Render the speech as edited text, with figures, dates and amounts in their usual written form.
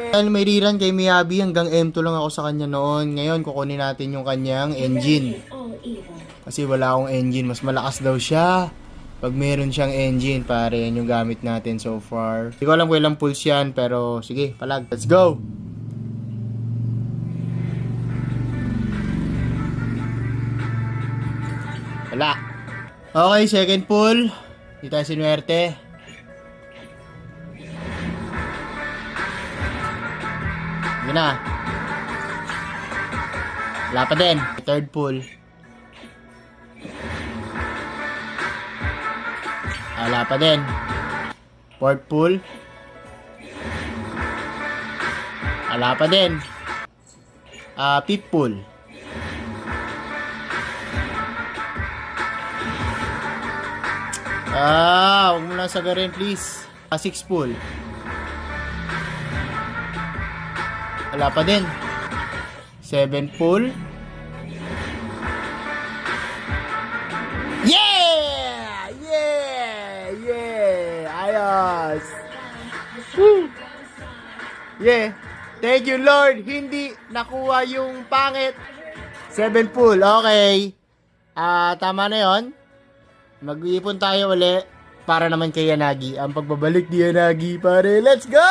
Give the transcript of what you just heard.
Dahil may rerun kay Miyabi, hanggang M2 lang ako sa kanya noon. Ngayon, kukunin natin yung kanyang engine. Kasi wala akong engine. Mas malakas daw siya pag meron siyang engine, pare. Yan yung gamit natin so far. Hindi ko alam kung ilang pulse yan, pero sige, palag. Let's go! Wala. Okay, second pull. Hindi tayo sinuwerte. Yun na. Wala pa din. Third pull. Wala pa din. Fourth pull. Wala pa din. Fifth pull. Huwag mo lang sagarin, please. Sixth pull. Wala pa din. Seventh pull. Yeah! Yeah! Yeah! Ayos! Woo! Yeah! Thank you, Lord! Hindi nakuha yung pangit. Seventh pull. Okay. Tama na yon. Mag-iipon tayo uli para naman kay Yanagi. Ang pagbabalik ni Yanagi, pare. Let's go!